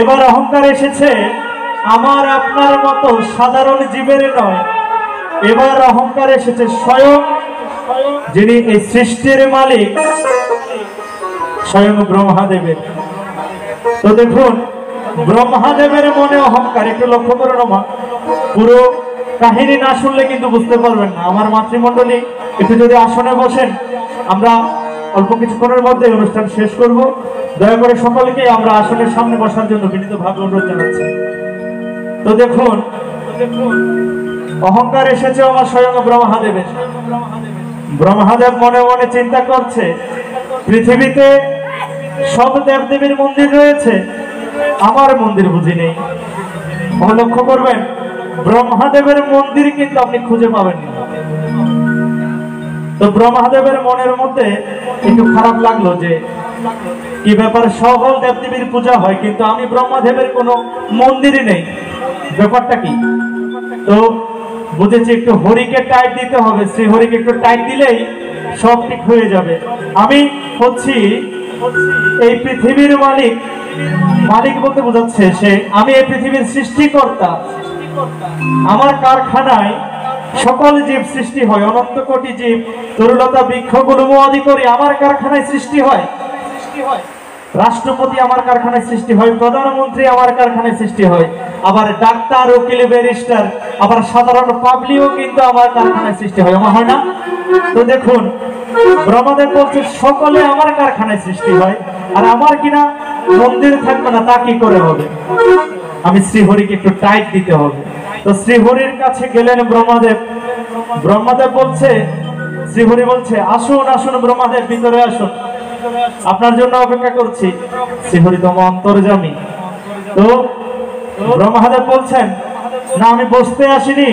এবার অহংকার এসেছে আমার আপনার মতো সাধারণ জীবের নয়, এবার অহংকার এসেছে স্বয়ং যিনি এই সৃষ্টির মালিক, স্বয়ং ব্রহ্মাদেবের। তো দেখুন ব্রহ্মাদেবের মনে অহংকার, একটু লক্ষ্য করুন আমার পুরো কাহিনী না শুনলে কিন্তু বুঝতে পারবেন না। আমার মাতৃমণ্ডলী একটু যদি আসনে বসেন, আমরা অল্প কিছুক্ষণের মধ্যে অনুষ্ঠান শেষ করব। দয়া করে সকলকে আমরা আসনের সামনে বসার জন্য বিনীতভাবে অনুরোধ জানাচ্ছি। তো দেখুন অহংকার এসেছে আমার স্বয়ং ব্রহ্মাদেবের। ব্রহ্মাদেব মনে মনে চিন্তা করছে পৃথিবীতে সব দেবদেবীর মন্দির রয়েছে, আমার মন্দির বুঝি নেই। লক্ষ্য করবেন ব্রহ্মাদেবের মন্দির কিন্তু আপনি খুঁজে পাবেন না। তো ব্রহ্মাদেবের মনের মধ্যে একটু খারাপ লাগলো যে কি ব্যাপার, সকল দেবদেবীর পূজা হয় কিন্তু আমি ব্রহ্মাদেবের কোনো মন্দিরই নেই, ব্যাপারটা কি? তো বুঝেছি একটু হরিকে টাইট দিতে হবে, শ্রীহরিকে একটু টাইট দিলেই সব ঠিক হয়ে যাবে। আমি হচ্ছি এই পৃথিবীর মালিক, মালিক বলতে বোঝাচ্ছে সে আমি এই পৃথিবীর সৃষ্টিকর্তা। আমার কারখানায় সকল জীব সৃষ্টি হয়, অনন্ত কোটি জীব, তরুলতা বৃক্ষ গুলম আদি করে আমার কারখানায় সৃষ্টি হয়। রাষ্ট্রপতি আমার কারখানায় সৃষ্টি হয়, প্রধানমন্ত্রী আমার কারখানায় সৃষ্টি হয়, আবার ডাক্তার, উকিল, ব্যারিস্টার, আবার সাধারণ পাবলিকও কিন্তু আমার কারখানায় সৃষ্টি হয়, আমার হয় না? তো দেখুন ব্রহ্মাদেব বলছে সকলে আমার কারখানায় সৃষ্টি হয়, আর আমার কিনা মন্দির থাকবে না, তা কি করে হবে? আমি শ্রীহরিকে একটু টাইট দিতে হবে। তো শ্রীহরির কাছে গেলেন ব্রহ্মাদেব। ব্রহ্মাদেব বলছে, শ্রীহরি বলছে আসুন আসুন ব্রহ্মাদেব, ভিতরে আসুন, আপনার জন্য অপেক্ষা করছি। শ্রীহরি তো অন্তর্যামী। তো ব্রহ্মাদেব বলছেন না, আমি বসতে আসিনি,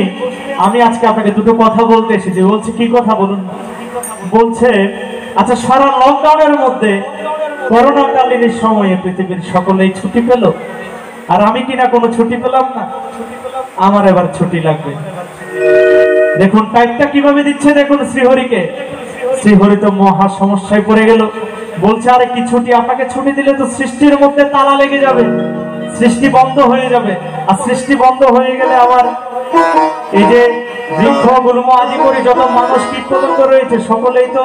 আমি আজকে আপনাকে দুটো কথা বলতে এসেছি। বলছে কি কথা বলুন? বলছে আচ্ছা সারা লকডাউনের মধ্যে করোনাকালীন সময়ে পৃথিবীর সকলেই ছুটি পেল, আর আমি কিনা কোনো ছুটি পেলাম না, আমার এবার ছুটি লাগবে। দেখুন টাইপটা কিভাবে দিচ্ছে, দেখুন শ্রীহরিকে। শ্রীহরি তো মহা সমস্যায় পড়ে গেল। বলছে আরে কি ছুটি? আপনাকে ছুটি দিলে তো সৃষ্টির মধ্যে তালা লেগে যাবে, সৃষ্টি বন্ধ হয়ে যাবে, আর সৃষ্টি বন্ধ হয়ে গেলে আমার এই যে বৃক্ষ গুল্ম আদি করে যত মানুষ কীটপতঙ্গ রয়েছে সকলেই তো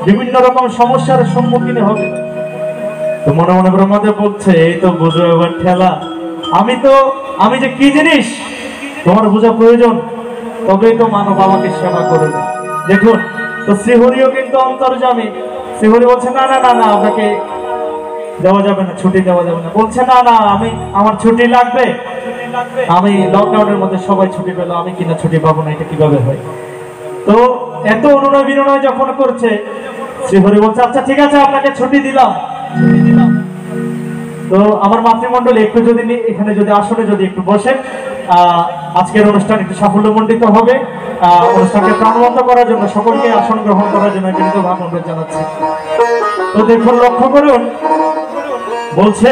বিভিন্ন রকম সমস্যার সম্মুখীন হবে। তো মনে মনে ব্রহ্মাদেব বলছে এই তো বুঝো এবার ঠেলা, আমি যে কি জিনিস তোমার বোঝা প্রয়োজন, তবেই তো মানব আমাকে সেবা করবে। দেখুন তো শ্রীহরিও কিন্তু অন্তর্যামী। শ্রীহরি বলছে না না না না, আপনাকে দেওয়া যাবে না, ছুটি দেওয়া যাবে না। বলছে না না, আমার ছুটি লাগবে, আমি লকডাউনের মধ্যে সবাই ছুটি পেল, আমি কিনা ছুটি পাবো না, এটা কিভাবে হয়? তো এত অনুনয় বিনয় যখন করছে শ্রীহরি বলছে আচ্ছা ঠিক আছে আপনাকে ছুটি দিলাম। তো আমার মাতৃমণ্ডলী একটু যদি এখানে যদি আসলে যদি একটু বসেন, আজকের অনুষ্ঠান একটু সাফল্যমণ্ডিত হবে। অনুষ্ঠানকে প্রাণবন্ত করার জন্য সকলকে আসন গ্রহণ করার জন্য কিন্তু অনুরোধ জানাচ্ছি। তো দেখুন লক্ষ্য করুন, বলছে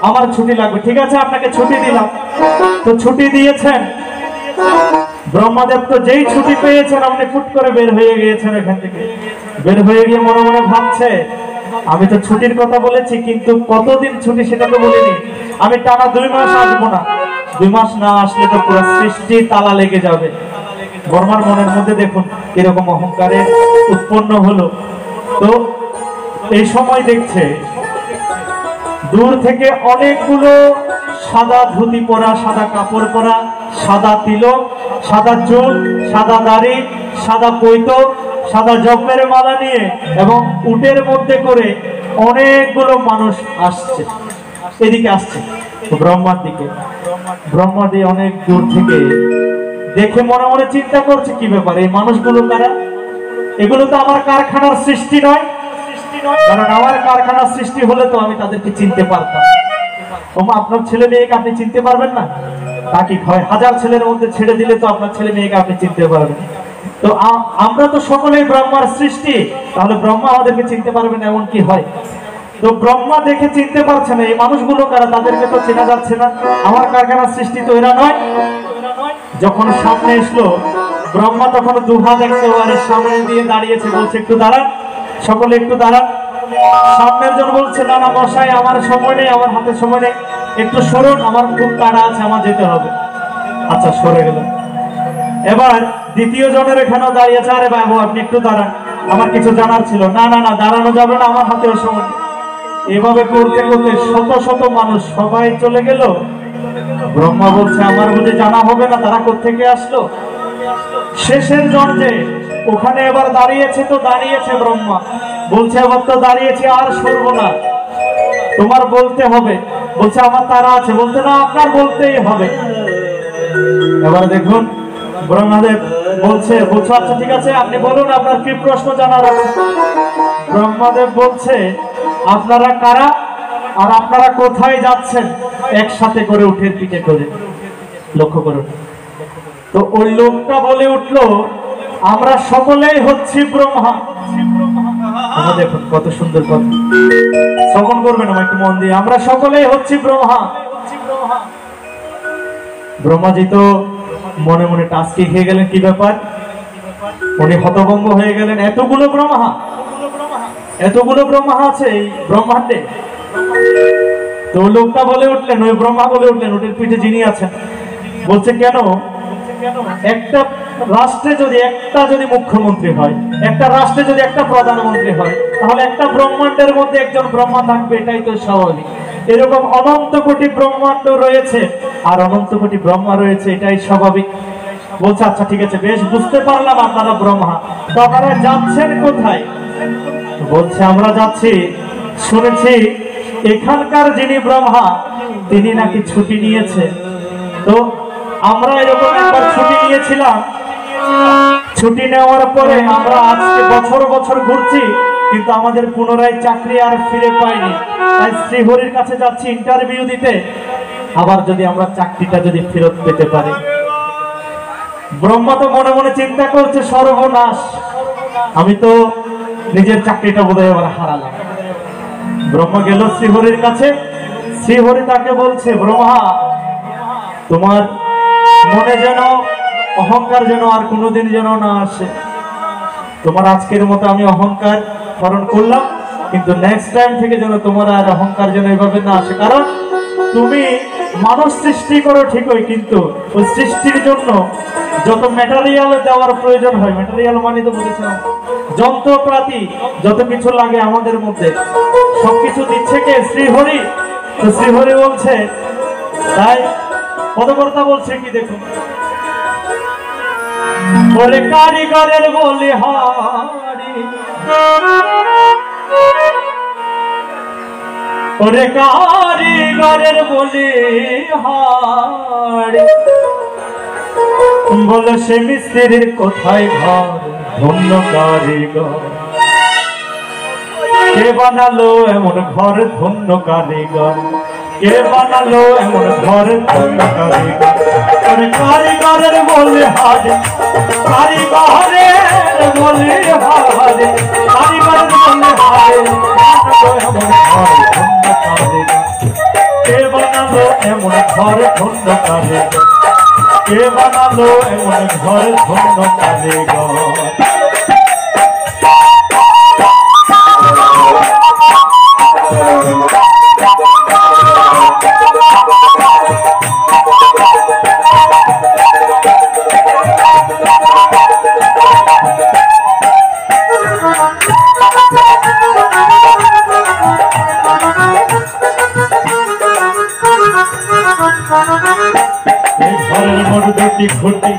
আমার ছুটি লাগবে, ঠিক আছে আপনাকে ছুটি দিলাম। তো ছুটি দিয়েছেন ব্রহ্মাদেব, তো যেই ছুটি পেয়েছেন আপনি ফুট করে বের হয়ে গিয়েছেন এখান থেকে। বের হয়ে গিয়ে মনে মনে ভাবছে আমি তো ছুটির কথা বলেছি, কিন্তু কতদিন ছুটি সেটা তো বলিনি। আমি টানা 2 মাস আসবো না, 2 মাস না আসলে তো পুরো সৃষ্টি তালা লেগে যাবে। ব্রহ্মার মনের মধ্যে দেখুন এরকম অহংকারে উৎপন্ন হলো। তো এই সময় দেখছে দূর থেকে অনেকগুলো সাদা ধুতি পরা, সাদা কাপড় পরা, সাদা তিলক, সাদা চুল, সাদা দাড়ি, সাদা পৈতো, সাদা জপের মালা নিয়ে এবং উটের মধ্যে করে অনেকগুলো মানুষ আসছে, এদিকে আসছে ব্রহ্মার দিকে। ব্রহ্মা দিয়ে অনেক দূর থেকে দেখে মনে মনে চিন্তা করছে কি ব্যাপার, এই মানুষগুলো কারা? এগুলো তো আমার কারখানার সৃষ্টি নয়, কারণ আমার কারখানার সৃষ্টি হলে তো আমি তাদেরকে চিনতে পারতাম। আপনার ছেলে মেয়েকে আপনি চিনতে পারবেন না? তাকে 1000 ছেলের মধ্যে ছেড়ে দিলে তো আপনার ছেলে মেয়েকে আপনি চিনতে পারবেন। তো আমরা তো সকলেই ব্রহ্মার সৃষ্টি, তাহলে ব্রহ্মা আমাদেরকে চিনতে পারবেন এমন কি হয়? তো ব্রহ্মা দেখে চিনতে পারছে না এই মানুষগুলো কারা, তাদেরকে তো চেনা যাচ্ছে না, আমার কারখানার সৃষ্টি তো এরা নয়। যখন সামনে এসলো ব্রহ্মা তখন 2 হাত একেবারে সামনে দিয়ে দাঁড়িয়েছে, বলছে একটু দাঁড়ান, সকলে একটু দাঁড়ান। সামনের জন বলছে না না মশাই আমার সময় নেই, আমার হাতে সময় নেই, একটু সরুন, আমার খুব তাড়া আছে, আমার যেতে হবে। আচ্ছা সরে গেল। এবার দ্বিতীয় জনের এখানেও দাঁড়িয়েছে, আরে বাবু আপনি একটু দাঁড়ান, আমার কিছু জানার ছিল। না না না দাঁড়ানো যাবে না, আমার হাতেও সময়। এভাবে করতে করতে শত শত মানুষ সবাই চলে গেল। ব্রহ্মা বলছে আমার বুঝে জানা হবে না তারা কোত্থেকে আসলো। শেষের জন যে ওখানে এবার দাঁড়িয়েছে, তো দাঁড়িয়েছে ব্রহ্মা বলছে এবার তো দাঁড়িয়েছে, আর সরবো না, তোমার বলতে হবে। বলছে আমার তারা আছে। বলতে না আপনার বলতেই হবে। এবার দেখুন ব্রহ্মাদেব বলছে আচ্ছা ঠিক আছে আপনি বলুন আপনার কি প্রশ্ন জানার আছে। ব্রহ্মাদেব বলছে আপনারা কারা আর আপনারা কোথায় যাচ্ছেন একসাথে করে উঠের পিঠে করে, লক্ষ্য করুন। তো ওই লোকটা বলে উঠলো আমরা সকলেই হচ্ছি ব্রহ্মা। দেখুন কত সুন্দর কথা, শ্রবণ করবেন আমার একটু মন দিয়ে। আমরা সকলেই হচ্ছি ব্রহ্মা। ব্রহ্মাজি তো মনে মনে টাস্কি খেয়ে গেলেন, কি ব্যাপার, উনি হতভম্ব হয়ে গেলেন। এতগুলো ব্রহ্মা আছে এই ব্রহ্মাণ্ডে। তো লোকটা বলে উঠলেন, ওই ব্রহ্মা বলে উঠলেন ওদের পিঠে যিনি আছেন, বলছে কেন একটা রাষ্ট্রে যদি মুখ্যমন্ত্রী হয়, একটা রাষ্ট্রে যদি একটা প্রধানমন্ত্রী হয়, তাহলে একটা ব্রহ্মাণ্ডের মধ্যে একজন ব্রহ্মা থাকবে, এটাই তো স্বাভাবিক। এরকম অনন্ত কোটি ব্রহ্মাণ্ড রয়েছে আর অনন্ত কোটি ব্রহ্মা রয়েছে, এটাই স্বাভাবিক। বলছে আচ্ছা ঠিক আছে বেশ বুঝতে পারলাম আপনারা ব্রহ্মা, তো আপনারা যাচ্ছেন কোথায়? বলছে আমরা যাচ্ছি, শুনেছি এখানকার যিনি ব্রহ্মা তিনি নাকি ছুটি নিয়েছে। তো আমরা এরকম একবার ছুটি নিয়েছিলাম, ছুটি নেওয়ার পরে আমরা আজকে বছর বছর ঘুরছি, কিন্তু আমাদের পুনরায় চাকরি আর ফিরে পাইনি। তাই শ্রীহরির কাছে যাচ্ছি ইন্টারভিউ দিতে, আবার যদি আমরা চাকরিটা যদি ফেরত পেতে পারি। ব্রহ্মা তো মনে মনে চিন্তা করছে সর্বনাশ, আমি তো নিজের চাকরিটা বোধহয় এবার হারালাম। ব্রহ্মা গেল শ্রীহরির কাছে। শ্রীহরি তাকে বলছে ব্রহ্মা তোমার মনে যেন অহংকার যেন আর কোনোদিন যেন না আসে। তোমার আজকের মতো আমি অহংকার হরণ করলাম, কিন্তু নেক্সট টাইম থেকে যেন তোমার আর অহংকার যেন এভাবে না আসে। কারণ তুমি মানুষ সৃষ্টি করো ঠিকই, কিন্তু ওই সৃষ্টির জন্য যত ম্যাটেরিয়াল দেওয়ার প্রয়োজন হয়, ম্যাটেরিয়াল মানে তো বুঝেছেন যন্ত্রপাতি যত কিছু লাগে আমাদের মধ্যে, সবকিছু দিচ্ছে কে? শ্রীহরি। তো শ্রীহরি বলছে, তাই পদকর্তা বলছে কি দেখুন, ওরে কারিগরের বলি হারি, ওরে কারিগরের বলি হারি, বলো সে মিস্ত্রির কোথায় ঘর, ধন্য কারিগর। কে বানালো এমন ঘর ধন্য কারিগর, কে বানালো এমন ঘর ধন্য কারিগর। ওরে কারিগরের বলি হারি, কারিগরের বলি হারি, কারিগরের বলি হারি, এমন ঘর ধন্য কারিগর। কে বানালো এমন ঘর ধন্য কারিগর, কে বানালো এমন ঘর ধন্য কারিগর। খুঁটি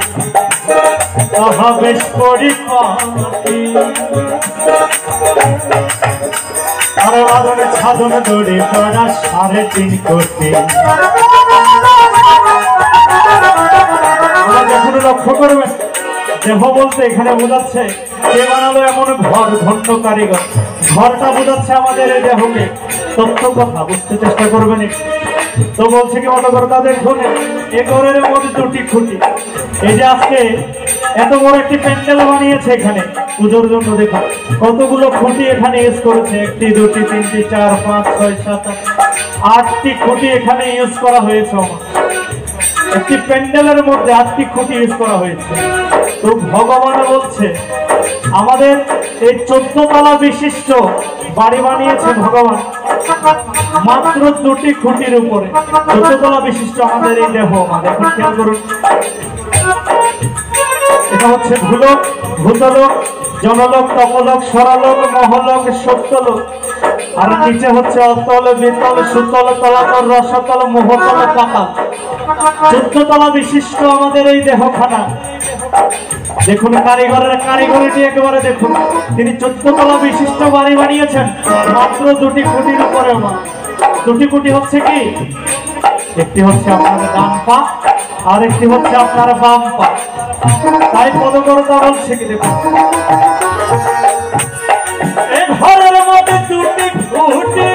তাহা বেশ পরিপাটি, আরো আদরে সাধন দড়ি পড়া 3.5 কোটি। দেখুন লক্ষ্য করবেন, দেহ বলতে এখানে বোঝাচ্ছে কে বানালো এমন ঘর ধন্য কারিগর। ঘরটা বোঝাচ্ছে আমাদের এই দেহকে। তথ্য কথা বুঝতে চেষ্টা করবেন। তো বলছে কি অনবরতা দেখুন এ ঘরের মধ্যে 2টি খুঁটি। এই যে আজকে এত বড় একটি প্যান্ডেল বানিয়েছে এখানে পুজোর জন্য, দেখুন কতগুলো খুঁটি এখানে ইউজ করেছে। 1টি 2টি 3টি 4 5 6 7 8টি খুঁটি এখানে ইউজ করা হয়েছে। একটি প্যান্ডেলের মধ্যে 8টি খুঁটি ইউজ করা হয়েছে। তো ভগবান বলছে আমাদের এই 14 তলা বিশিষ্ট বাড়ি বানিয়েছে ভগবান মাত্র 2টি খুঁটির উপরে। 14 তলা বিশিষ্ট আমাদের এই দেহ। দেখুন, খেয়াল করুন, এটা হচ্ছে ভূলোক, ভূতলোক, জনলোক, তপলোক, স্বরলোক, মহলোক, সত্যলোক। আর নিচে হচ্ছে অতল, বিতল, সুতল, তলাতল, রসতল, মোহতল, পাতাল। 14 তলা বিশিষ্ট আমাদের এই দেহখানা। দেখুন কারিগরের কারিগরিটি একেবারে দেখুন। তিনি 14 তলা বিশিষ্ট বাড়ি বানিয়েছেন মাত্র 2টি খুঁটির উপরে। 2টি খুঁটি হচ্ছে কি, একটি হচ্ছে আপনার ডান পা আর একটি হচ্ছে আপনার বাম পা। তাই পদকর্তা বলছে কি, দেখুন এই ঘরের মধ্যে 2টি খুঁটি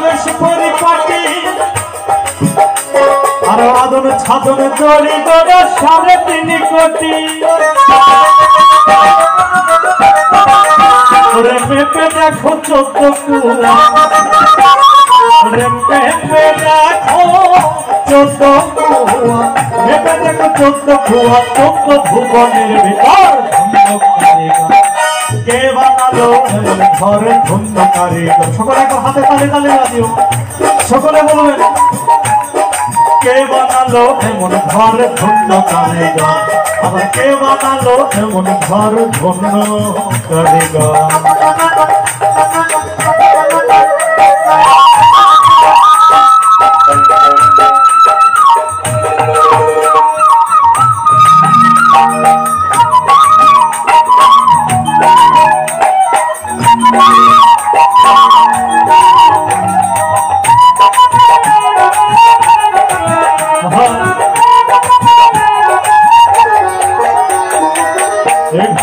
বেশ পরিপাটি আর আদন ছাদন জড়ি করে 3.5 কোটি। ওরে পেঁপে দেখো 14 কুয়া, ওরে পেঁপে দেখো 14 কুয়া, পেঁপে দেখো 14 কুয়া, 14 ভুবনের ভিতর কে বানালো ঘর ধন্য কারিগর। সকলে একবার হাতে তালে তালে বাজিও, সকলে বলবেন কে বানালো এমন ঘর ধন্য কারিগর। আবার কে বানালো এমন ঘর ধন্য কারিগর।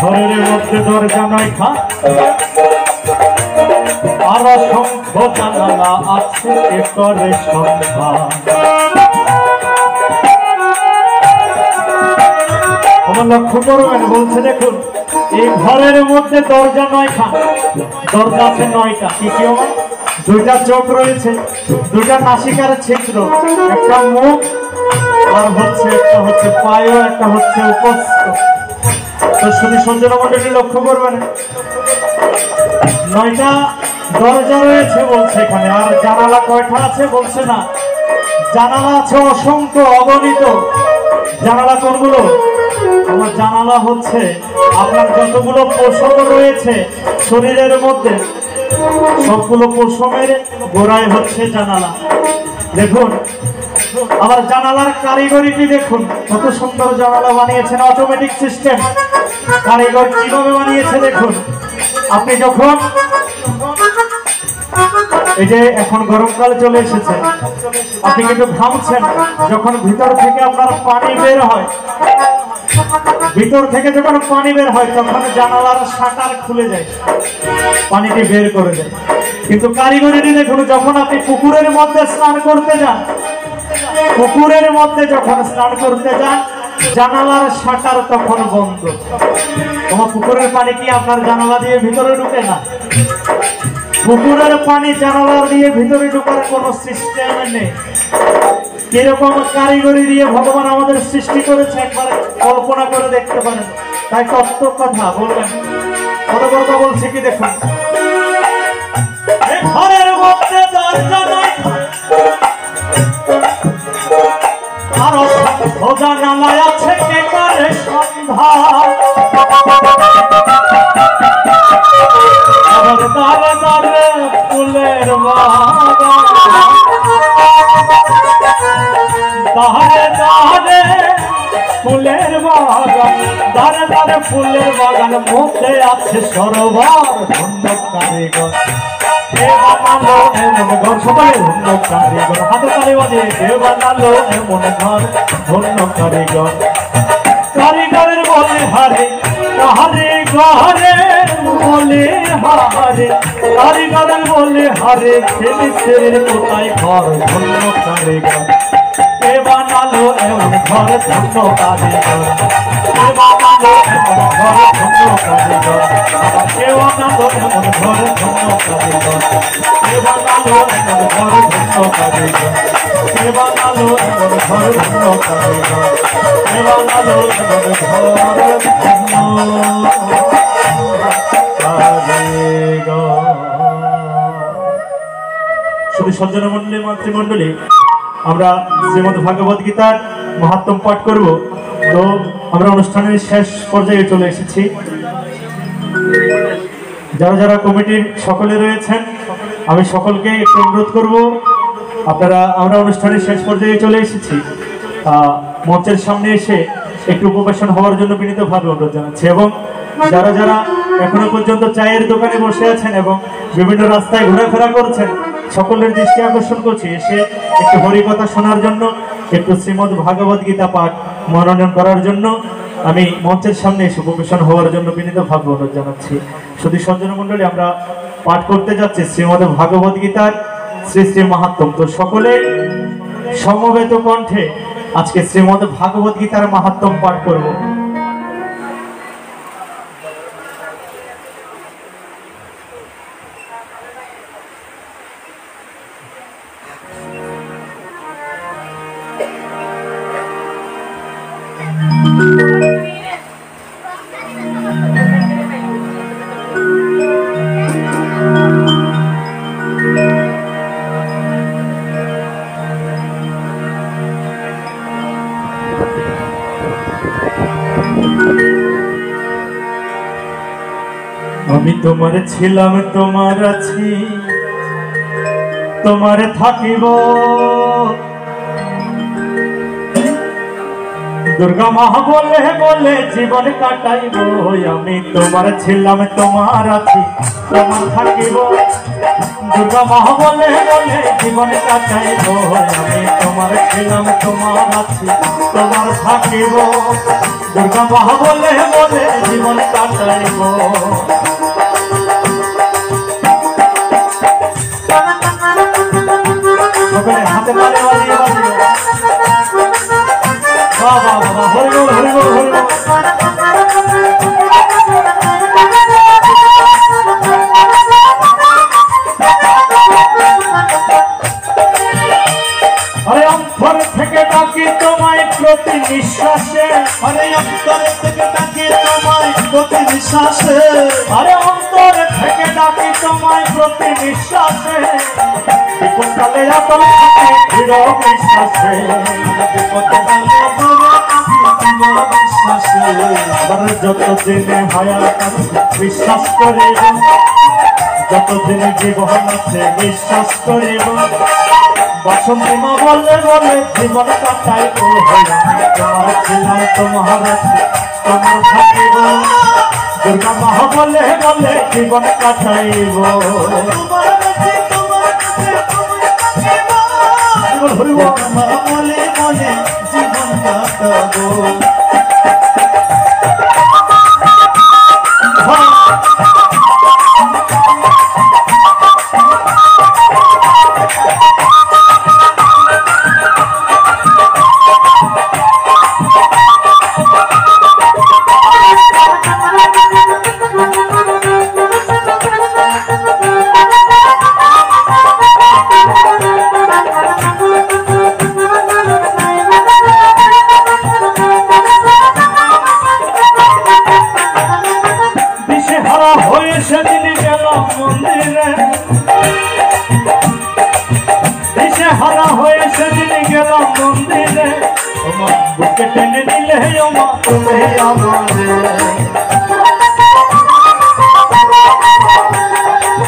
ঘরের মধ্যে দরজা নয় খা আর অসংখ্য জানালা আছে একরে সংখ্যা। আমার লক্ষ্য করবেন, বলছে দেখুন এই ঘরের মধ্যে দরজা নয় খা, দরজা আছে 9টা। কি কি? 2টা চোখ রয়েছে, 2টা নাসিকার ছিদ্র, একটা মুখ আর হচ্ছে একটা হচ্ছে পায়, একটা হচ্ছে উপস্থ। তো শুধু সঞ্জনা মন্ডলী লক্ষ্য করবেন 9টা দরজা রয়েছে বলছে এখানে। আর জানালা কয়টা আছে বলছে না, জানালা আছে অসংখ্য, অগণিত। জানালা কোনগুলো? আমার জানালা হচ্ছে আপনার যতগুলো পশম রয়েছে শরীরের মধ্যে সবগুলো পশমের গোড়ায় হচ্ছে জানালা। দেখুন আবার জানালার কারিগরিটি দেখুন, কত সুন্দর জানালা বানিয়েছেন, অটোমেটিক সিস্টেম। কারিগর কিভাবে বানিয়েছে দেখুন। আপনি যখন এই যে এখন গরমকাল চলে এসেছে, আপনি কিন্তু ঘামছেন, যখন ভিতর থেকে আপনার পানি বের হয়, ভিতর থেকে যখন পানি বের হয় তখন জানালার শাটার খুলে যায়, পানিটি বের করে দেয়। কিন্তু কারিগরিটি দেখুন, যখন আপনি পুকুরের মধ্যে স্নান করতে যান, পুকুরের মধ্যে যখন স্নান করতে যান জানালার শাটার তখন বন্ধ। তোমার পুকুরের পানি কি আপনার জানালা দিয়ে ভিতরে ঢুকে না? পুকুরের পানি জানালা দিয়ে ভিতরে ঢোকার কোনো সিস্টেম নেই। কিরকম কারিগরি দিয়ে ভগবান আমাদের সৃষ্টি করেছে একবার কল্পনা করে দেখতে পারেন। তাই তত্ত্ব কথা বলবেন, কত কথা বলছে কি দেখুন। ঘরের মধ্যে দরজা নাই আরো জানালায় আছে কে করে সন্ধ্যা, দারে দারে ফুলের বাগান, দারে দারে ফুলের বাগান, দারে দারে ফুলের বাগান, মধ্যে আছে সরোবর ধন্য কারিগর। কে বানালো এমন ঘর, সবাই ধন্য কারিগর, হাতে তালি বাজিয়ে কে বানালো এমন ঘর ধন্য কারিগর। কারিগরের বলে হারে কাহারে ঘরে বলে হারে, কারিগরের বলে হারে ছেলে ছেলের কোথায় ঘর ধন্য কারিগর। কে বানালো এমন ঘর ধন্য কারিগর, কে বানালো এমন ঘর ধন্য কারিগর, কে বানালো এমন ঘর ধন্য কারিগর, কে বানালো এমন ঘর ধন্য কারিগর, কে বানালো এমন ঘর ধন্য কারিগর, কে শুধু সজ্জন মন্ডলী মাতৃমন্ডলী আমরা শ্রীমদ ভাগবত গীতার মাহাত্ম্য পাঠ করব। তো আমরা অনুষ্ঠানের শেষ পর্যায়ে চলে এসেছি। যারা যারা কমিটির সকলে রয়েছেন আমি সকলকে একটু অনুরোধ করব, আমরা অনুষ্ঠানের শেষ পর্যায়ে চলে এসেছি, মঞ্চের সামনে এসে একটু উপবেশন হওয়ার জন্য বিনীতভাবে অনুরোধ জানাচ্ছি। এবং যারা যারা এখনো পর্যন্ত চায়ের দোকানে বসে আছেন এবং বিভিন্ন রাস্তায় ঘোরাফেরা করছেন সকলের দৃষ্টি আকর্ষণ করছি এসে একটু হরিকথা শোনার জন্য, একটু শ্রীমদ ভাগবত গীতা পাঠ মনোনয়ন করার জন্য আমি মঞ্চের সামনে এসে উপবেশন হওয়ার জন্য বিনীতভাবে অনুরোধ জানাচ্ছি। শুধু সজ্জন মন্ডলী আমরা পাঠ করতে যাচ্ছি শ্রীমদ ভাগবত গীতার শ্রী শ্রী মাহাত্ম্য। তো সকলে সমবেত কণ্ঠে আজকে শ্রীমদ ভাগবত গীতার মাহাত্ম্য পাঠ করব। আমি তোমার ছিলাম, তোমার আছি, তোমার থাকিব। দুর্গা মা বলে বলে জীবন কাটাইব। আমি তোমার ছিলাম, তোমার আছি, তোমার থাকিব। দুর্গা মা বলে বলে জীবন কাটাইব। আমি তোমার ছিলাম, তোমার আছি, তোমার থাকিব। দুর্গা মা বলে বলে জীবন কাটাইব। হাতে তালে বাজিয়ে বাজিয়ে বাবা বাবা হরি বল হরি বল হরি বল। আরে অন্তর থেকে ডাকি তোমায় প্রতি নিঃশ্বাসে। আরে অন্তর থেকে ডাকি তোমায় প্রতি নিঃশ্বাসে। আরে অন্তর থেকে ডাকি তোমায় প্রতি নিঃশ্বাসে। বিপদকালে আতল থাকে দৃঢ় বিশ্বাসে। বিপদকালে আতল থাকে দৃঢ় বিশ্বাসে। আবার যতদিনে হায়াত আছে বিশ্বাস করিব। যতদিনে জীবন আছে বিশ্বাস করিব। বসন্তী মা বলে বলে জীবন কাটাইব। তোমার ছিলাম, তোমার আছি, তোমার থাকিব। দুর্গা মা বলে বলে জীবন কাটাইব। মা বলে বলে জীবন কাটাবো। সেদিন গেলাম মন্দিরে, দিশে হারা হয়ে সেদিন গেলাম মন্দিরে। তোমার বুকে টেনে নিলে ওমা তুমি আমারে।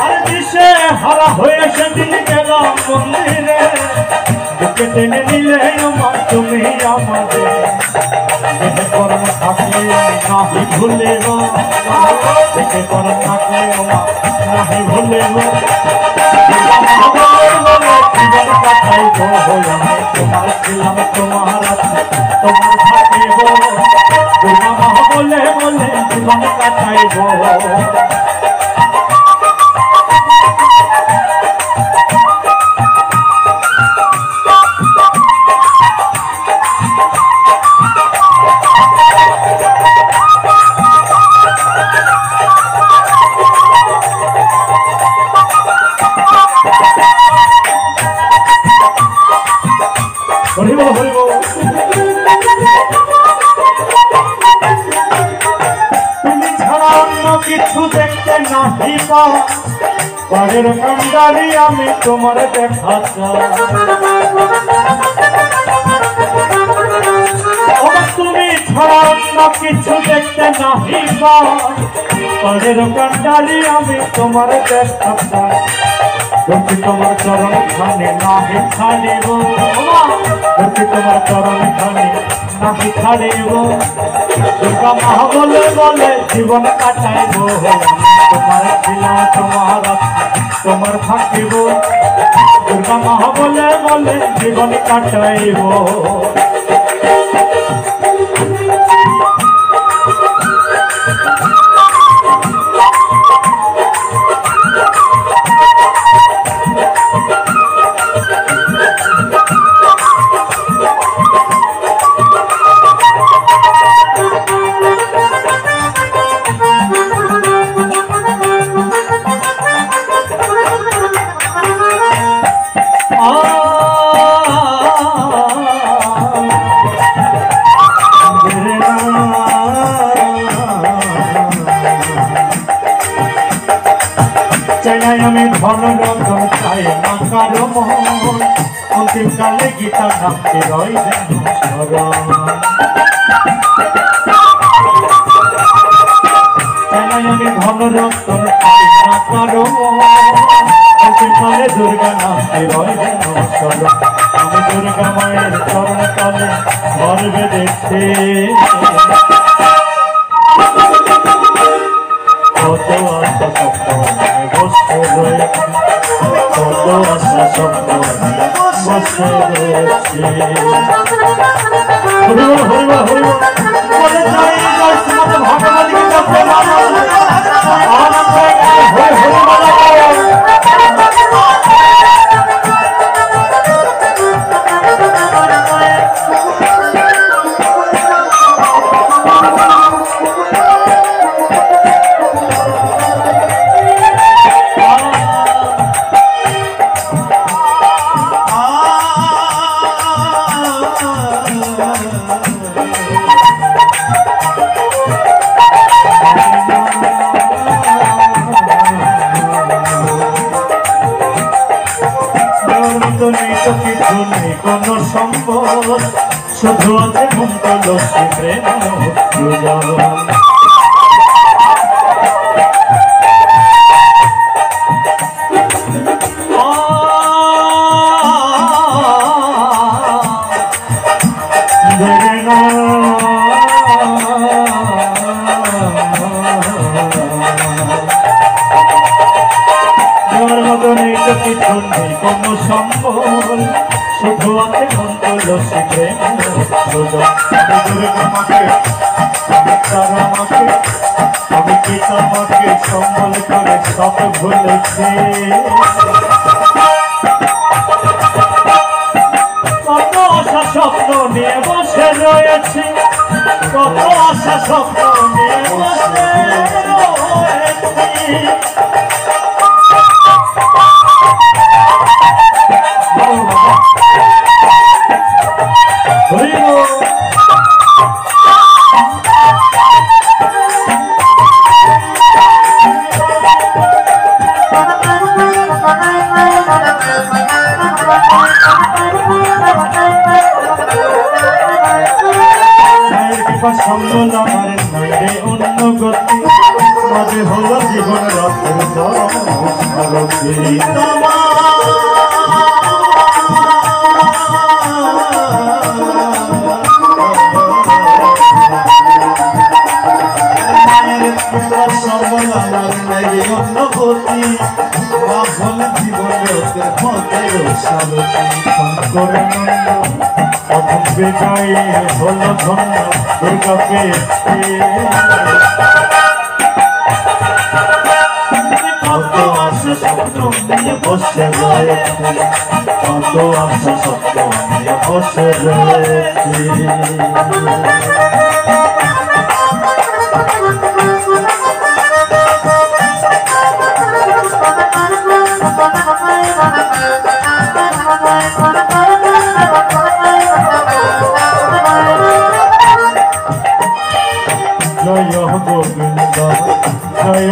আর দিশে হারা হয়ে সেদিন গেলাম মন্দিরে। বুকে টেনে নিলে ওমা তুমি আমারে। দেখে কর্ম থাকলে নাহি ভুলিব। দেখে কর্ম থাকলে নাহি ভুলিব। জীবন কাটাইব। আমি তোমার ছিলাম, তোমার আছি, তোমার থাকিব। দুর্গা মা বলে বলে জীবন কাটাইব। হরি বল হরি বল। কিছু দেখতে নাহি পাও পরের কান্ডারি আমি তোমার দেখা চাই তুমি ছাড়া অন্য কিছু দেখতে নাহি পাও পরের কান্ডারি আমি তোমার দেখা চাই যদি তোমার চরণ খানে নাহি ছাড়িব যদি তোমার চরণ খানে নাহি ছাড়িব দুর্গা মা বলে বলে জীবন কাটাইব তোমার ছিলাম তোমার থাকিব দুর্গা মা বলে বলে জীবন কাটাইব আমি ধন রতন চাই না কারো মন অন্তিমকালে গীতা নামতে রই যেন আমি ধন রতন চাই না কারো অন্তিমকালে দুর্গা নামতে রই যেন আমি দুর্গা মায়ের চরণ তলে গর্বে দেখতে কত আশা স্বপ্ন বসে রয়েছে কত আশা স্বপ্ন বসে রয়েছে হরিবল হরিবল হরিবল বলে যাই শ্রীমৎ ভগবত গীতা প্রেমানন্দ আনন্দ হরি হরি বলা কোনো সম্পদ শুধু আছে মুক্ত লক্ষ্মী প্রেম কোনো সম্বল শুধু আছে মন্ত্র শিখে আমি কি তোমাকে সম্বল করে সব ভুলেছি কত আশা স্বপ্ন নিয়ে বসে রয়েছি কত আশা স্বপ্ন নিয়ে বসে রয়েছি সম্বল আমার নইলে অন্য গতি মাঝে হলো জীবন রথের সারথি সম্বল আমার নইলে অন্য গতি হল জীবন রথের সারথি করে প্রথম বিজয় হলো ধন্য দুর্গা পেয়েছে কত আশা স্বপ্ন নিয়ে বসে রয়েছে কত আশা স্বপ্ন নিয়ে বসে রয়েছে জয় গোবিন্দ জয়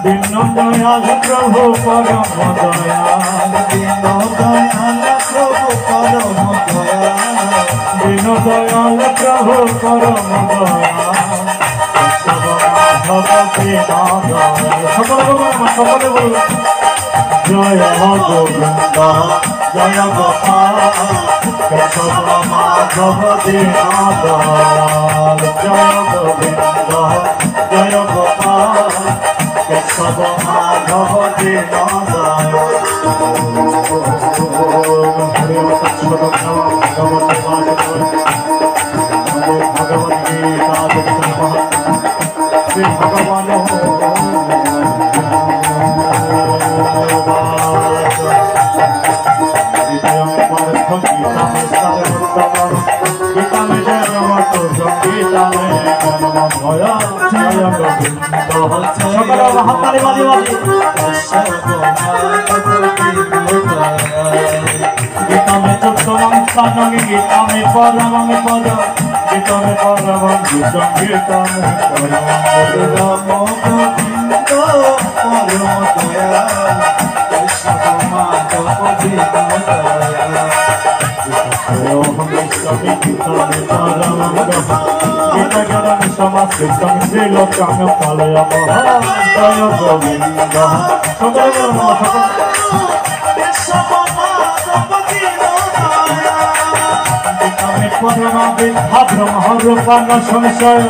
দীন দয়াল প্রভু পরম দয়াল দীন দয়াল প্রভু পরম দয়াল দীন দয়াল প্রভু পরম দয়াল ভগবতী সকলে বলুন জয় গোবিন্দ জয় গোপাল কেশব মাধব দীনদয়াল জয় গোবিন্দ জয় গোপাল কেশব মাধব দীনদয়াল হরে ভগবত গীতা শ্রী ভগবান गीता में चुप्तमं स्थानं गीता में परमं पद गीता में परमं संगीता में परमं ब्रह्मरूपान संशय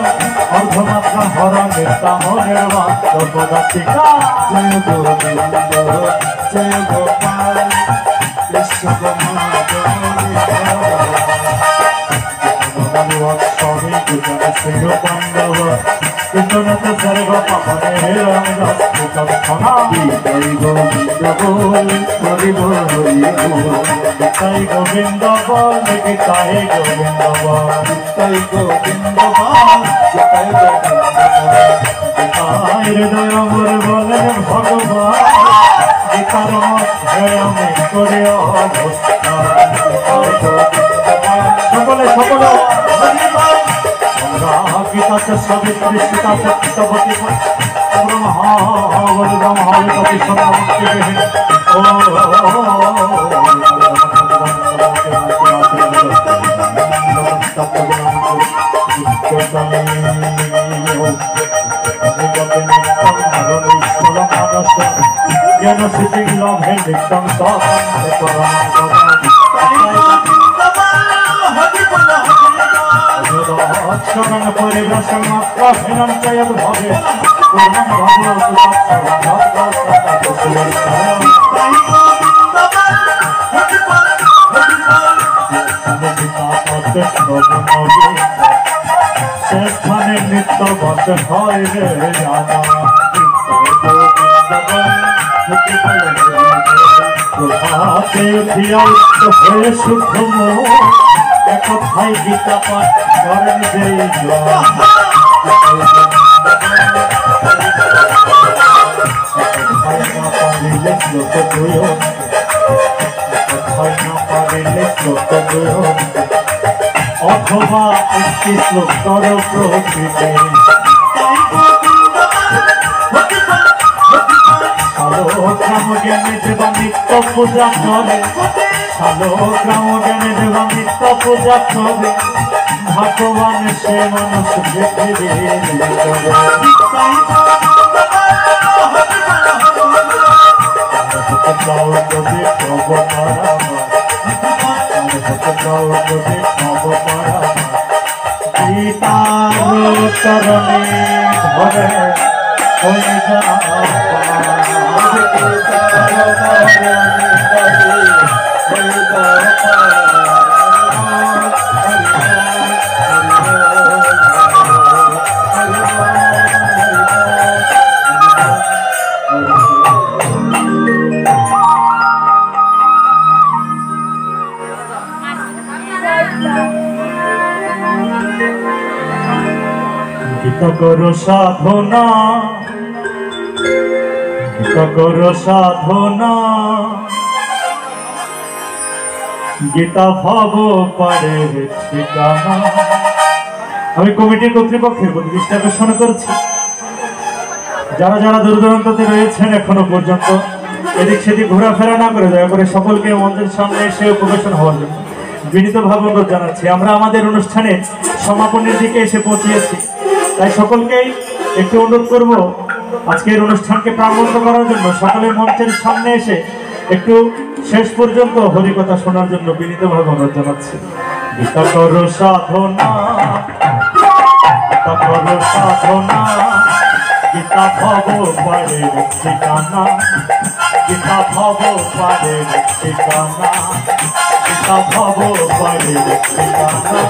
अर्धमात्रा हर नित्यम निर्वाचिका जय गोविंद जय गोपाल केशव स्वामी गुजर सिंह पांडव कृष्णनाथ सर्व पापने रामदास क्षमा जय गोविंद बोल हरि बोल जय गोविंद बोल जय गोविंद बोल जय गोविंद बोल जय हृदय मोर बोले भगवान गीतार जय में करे সকলে সকলে गीता से सवित्री सीता से चितवती ब्रह्मावती सर्वभक्ति ज्ञान सिद्धि लभे नित्यं अक्षरं परिवेशं अक्षरं च यद् भवे पूर्णं সেখানে নিত্য বসে হয় রে জানা প্রভাতে উঠিয়া উচ্চ হয়ে শুদ্ধ এক ভাই গীতা পাঠ করেন যেই পারিলে শ্লোক দুয় পারিলে শ্লোক দুয় অথবা একটি শ্লোক তর প্রকৃতি গ্রাম জ্ঞানে দেবা নিত্য পূজা করে ভালো গ্রাম জ্ঞানে দেবা নিত্য পূজা করে ভগবান সে মানুষ গীতার চরণে ধরে হয়ে যা করো সাধনা, গীতা করো সাধনা, গীতা ভব পারের ঠিকানা। আমি কমিটির কর্তৃপক্ষের প্রতি দৃষ্টি আকর্ষণ করছি, যারা যারা দূর দূরান্তে রয়েছেন এখনো পর্যন্ত এদিক সেদিক ঘোরাফেরা না করে দয়া করে সকলকে মঞ্চের সামনে এসে উপবেশন হওয়ার জন্য বিনীতভাবে অনুরোধ জানাচ্ছি। আমরা আমাদের অনুষ্ঠানের সমাপনের দিকে এসে পৌঁছিয়েছি, তাই সকলকেই একটু অনুরোধ করব আজকের অনুষ্ঠানকে প্রাণবন্ত করার জন্য সকলে মঞ্চের সামনে এসে একটু শেষ পর্যন্ত হরিকথা শোনার জন্য বিনীতভাবে অনুরোধ জানাচ্ছি। গীতা করো সাধনা, গীতা করো সাধনা, গীতা ভব পারের ঠিকানা, গীতা ভব পারের ঠিকানা, গীতা ভব পারের ঠিকানা,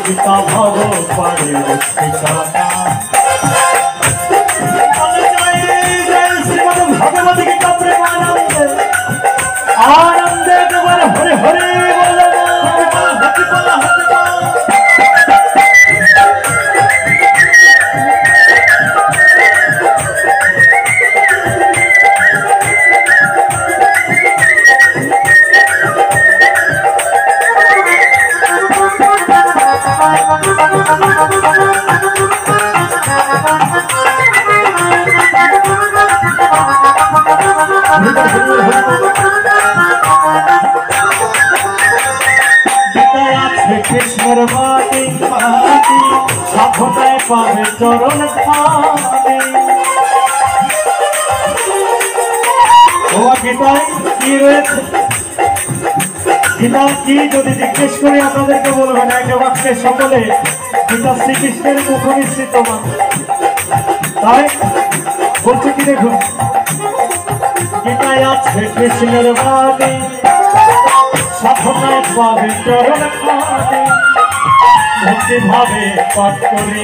গীতা ভব পারের ঠিকানা। শ্রীমদ ভগবতী গীতা প্রেমানন্দে আনন্দে একেবারে হরে হরে বলো, হাতি বলো, হাতি বলো। কৃষ্ণের বাণী সাধনায় পাবে চরণ স্থানে। গীতায় কি রয়েছে, গীতা কি যদি জিজ্ঞেস করি আপনাদেরকে বলবেন এক বাক্যে সকলে গীতা শ্রীকৃষ্ণের মুখ নিশ্চিত মান। তাই বলছে কি দেখুন, গীতায় আছে কৃষ্ণের বাণী সাধনায় পাবে চরণ স্থানে। ভক্তি ভাবে পাঠ করে,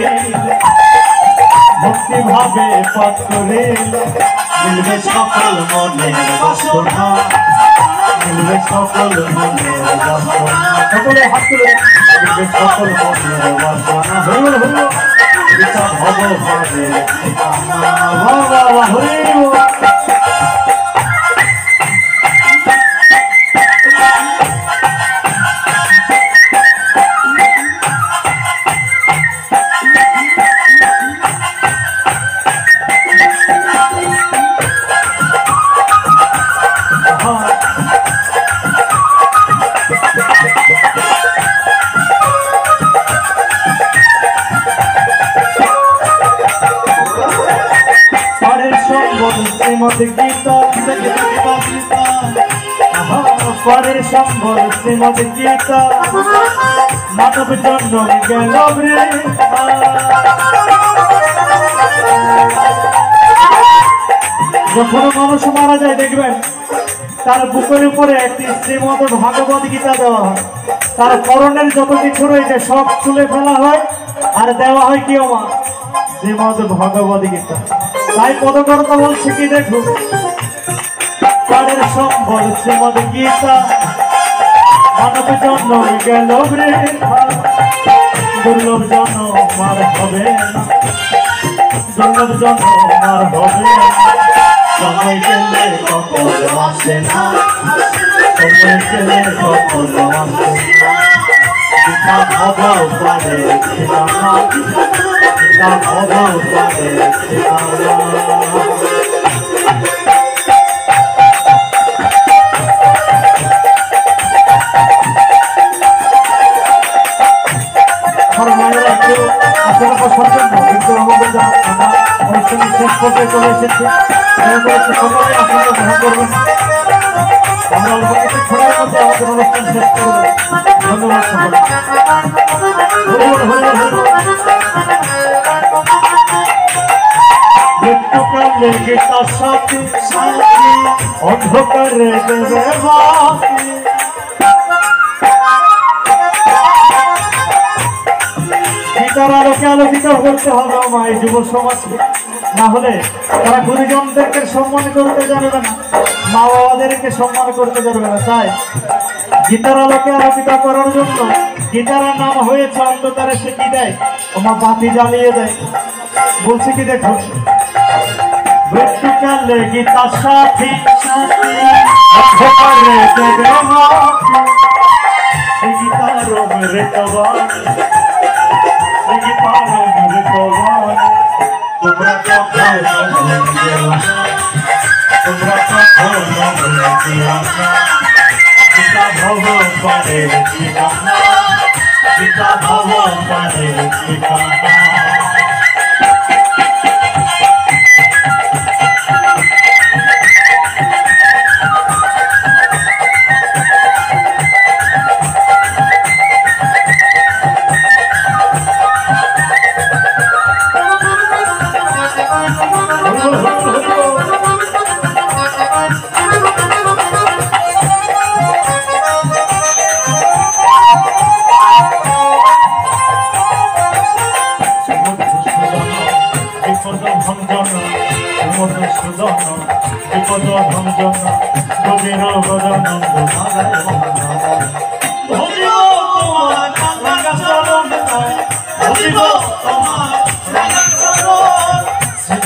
ভক্তি ভাবে পাঠ করে মিলবে সকল মনের বাসনা, মিলবে সকল মনের বাসনা। সকলে হাত তুলে মিলবে সকল মনের বাসনা। হরি বল, হরি বল। গীতা ভব পারের ঠিকানা, বাবা হরি বল। শ্রীমদ গীতা পরের সম্বল শ্রীমদ গীতা মানব জন্ম গেল রে। যখন মানুষ মারা যায় দেখবেন তার বুকের উপরে একটি শ্রীমদ ভাগবত গীতা দেওয়া হয়, তার করণের যত কিছু রয়েছে সব তুলে ফেলা হয় আর দেওয়া হয় কি আমার শ্রীমদ ভাগবত গীতা। তাই পদকর্তা বলছে কি দেখুন, পরের সম্বল শ্রীমদ গীতা মানব জন্ম গেল বৃথা, দুর্লভ জন্ম আর হবে না, দুর্লভ জন্ম আর হবে না। সময় গেলে কখন আসে না, সময় গেলে কখন আসে না। গীতা ভব পারের ঠিকানা, গীতা ভব পারের ঠিকানা। শেষ পর্যায়ে চলে এসেছে, সকলে আসলে গ্রহণ করবেন। আমরা অল্প কিছু সময়ের মধ্যে আমাদের অনুষ্ঠান শেষ করব। ধন্যবাদ সকলে। মৃত্যুকালে গীতা সাথী অন্ধকারে দেবে বাতি, গীতার আলোকে আলোকিত করতে হবে আমার যুব সমাজকে, না হলে তারা গুরুজনদেরকে সম্মান করতে জানবে না, মা বাবাদেরকে সম্মান করতে জানবে না। তাই গীতার আলোকে আলোকিত করার জন্য গীতার নাম হয়েছে অন্ধকারে সে কি দেয়, তোমার বাতি জ্বালিয়ে দেয়। বলছে কি দেখো, মৃত্যুকালে গীতা সাথী অন্ধকারে দেবে মাটি, গীতার মৃতবান, গীতার মৃতবান। তোমরা গীতা ভগবানের ঠিকানা, গীতা ভগবানের ঠিকানা।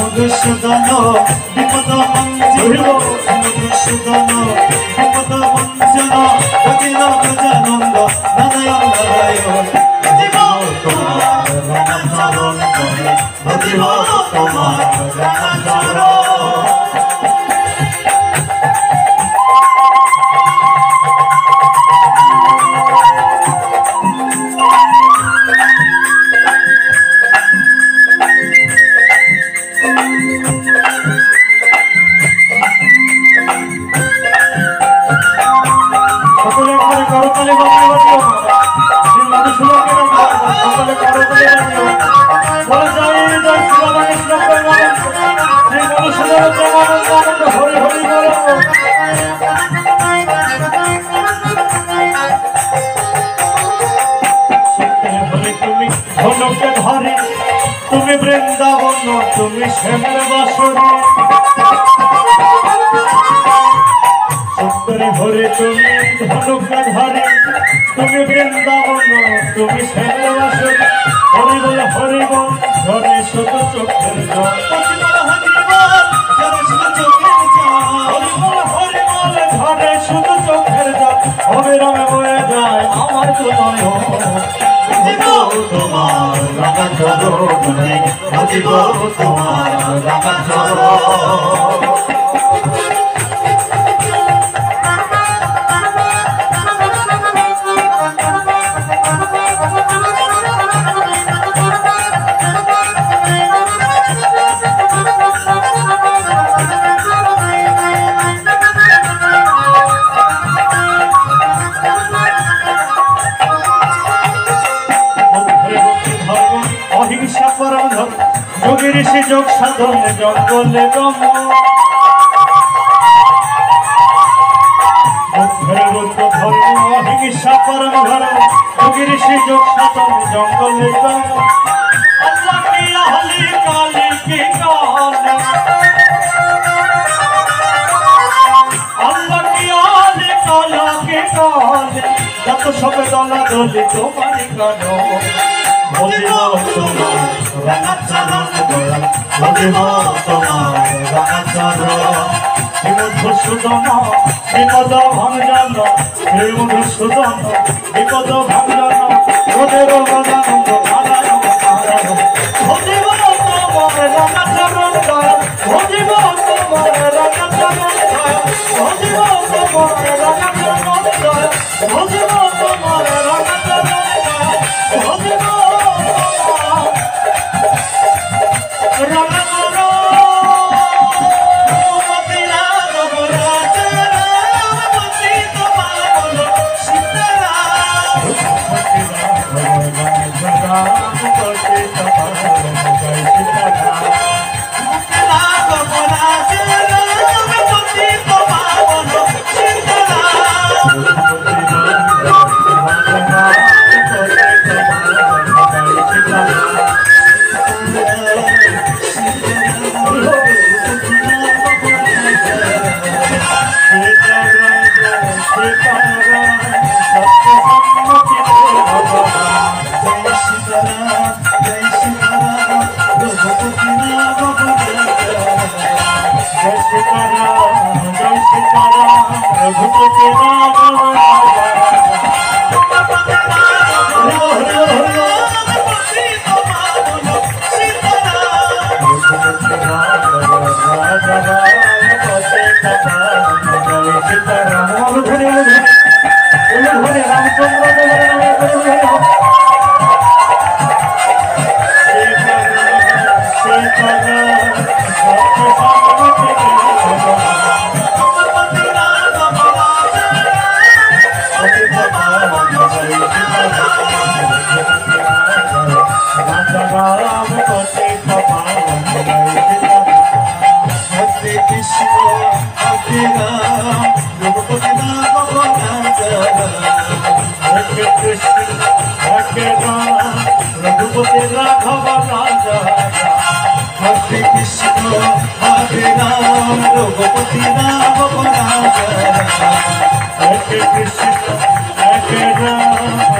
মধুসূদন বিপদ মঞ্জন, মধুসূদন বিপদ মঞ্জন, ভজিল গজানন্দ নারায়ণ নারায়ণ। ভজিব তোমার রামচরণ করে, ভজিব তোমার রামচরণ। তুমি বৃন্দাবন, তুমি শ্যামল বাসরে, সত্তরে ভরে তুমি ধনুকাধারে, তুমি বৃন্দাবন, তুমি শ্যামল বাসরে। হরিবল হরিবল ঝরে শুধু চোখের জল, হরিবল হরিবল ঝরে শুধু চোখের জল, অবিরামে বয়ে যায় আমার নয়ন। তোমার রামচরণে, ভজিব তোমার রামচরণ। অহিংসা পরম ধর্ম, যোগীর সে যোগ সাধনে জঙ্গলে ব্রহ্ম। ধর্ম অহিংসা পরম ধর্ম, যোগীর সে যোগ সাধনে জঙ্গলে ব্রহ্ম। আল্লাহ কি আহলি কালি কি কালে, আল্লাহ কি আহলি কালা কি কালে, যত সবে দলা দলি তোমারই কানো। ভজিব তোমার রামচরণ করে, ভজিব তোমার রামচরণ। মধুসূদন বিপদ ভঞ্জন, হে মধুসূদন বিপদ ভঞ্জন, ওদের গজানন্দ নারায়ণ নারায়ণ। ভজিব তোমার রামচরণ দয়া, ভজিব তোমার রামচরণ দয়া, ভজিব তোমার রামচরণ দয়া, ভজিব তোমার রামচরণ দয়া, ভজিব Sitaram,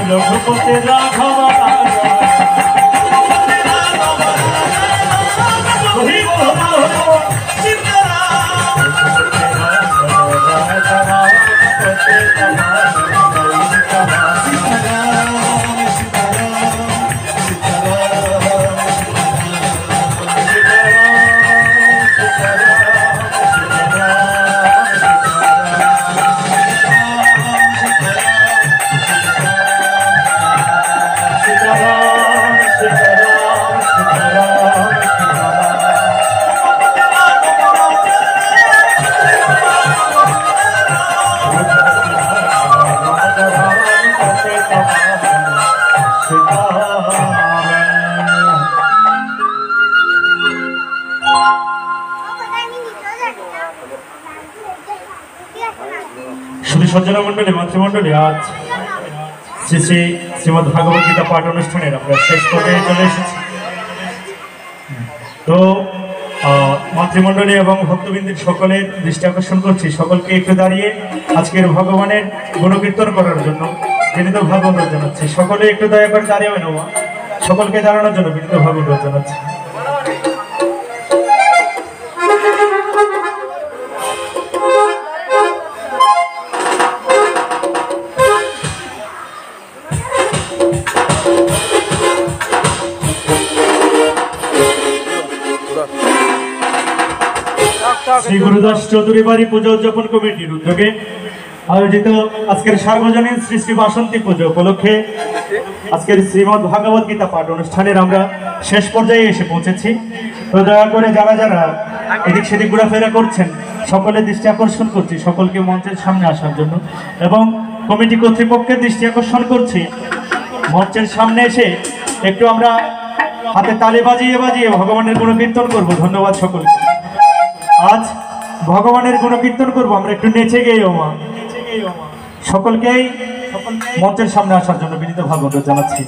रघुपति राघव সজ্জনা মন্ডলী মাতৃমন্ডলী আজ শ্রী শ্রী শ্রীমদ ভাগবত গীতা পাঠ অনুষ্ঠানের আমরা শেষ পর্যায়ে চলে এসেছি। তো মাতৃমন্ডলী এবং ভক্তবৃন্দের সকলের দৃষ্টি আকর্ষণ করছি, সকলকে একটু দাঁড়িয়ে আজকের ভগবানের গুণকীর্তন করার জন্য বিনীত ভাগবত জানাচ্ছি। সকলে একটু দয়া করে দাঁড়িয়ে নেওয়া, সকলকে দাঁড়ানোর জন্য বিনীত ভাগবত জানাচ্ছি। শ্রী গুরুদাস চৌধুরী বাড়ি পূজা উদযাপন কমিটির উদ্যোগে আয়োজিত আজকের সার্বজনীন শ্রী শ্রী বাসন্তী পুজো উপলক্ষে আজকের শ্রীমদ ভাগবত গীতা পাঠ অনুষ্ঠানের আমরা শেষ পর্যায়ে এসে পৌঁছেছি। তো দয়া করে যারা যারা এদিক সেদিক ঘোরাফেরা করছেন সকলের দৃষ্টি আকর্ষণ করছি সকলকে মঞ্চের সামনে আসার জন্য, এবং কমিটি কর্তৃপক্ষের দৃষ্টি আকর্ষণ করছি মঞ্চের সামনে এসে একটু আমরা হাতে তালি বাজিয়ে বাজিয়ে ভগবানের গুণকীর্তন করব। ধন্যবাদ সকলকে। আজ ভগবানের গুণকীর্তন করবো আমরা একটু নেচে গেয়েও মা। সকলকেই মঞ্চের সামনে আসার জন্য বিনীত ভাগবত জানাচ্ছি।